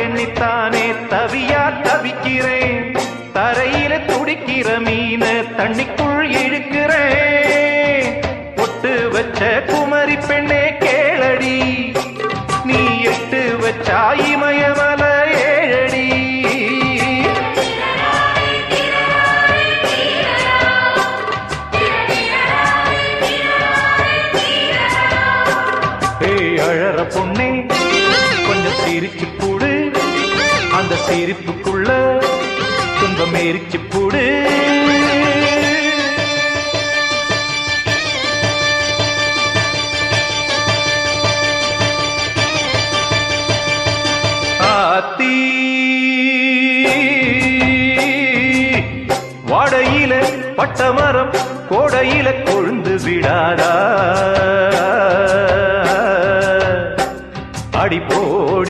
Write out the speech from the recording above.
எண்ணித்தானே தவியா தவிக்கிறேன். தரையில துடிக்கிற மீன தண்ணிக்குள் இழுக்கிறேன். பொட்டு வச்ச குமரி பெண்ணே கேளடி, நீ எட்டு வச்சா இமயமல ஏழடி. அழற பொண்ணே கொஞ்சம் சிரிச்சு போடு, அந்த சிரிப்புக்குள்ள துன்பம் எரிச்சு போடு. ஆத்தி வாடையில பட்டமரம் கோடையில கொழுந்து விடாதா, அடிப்போ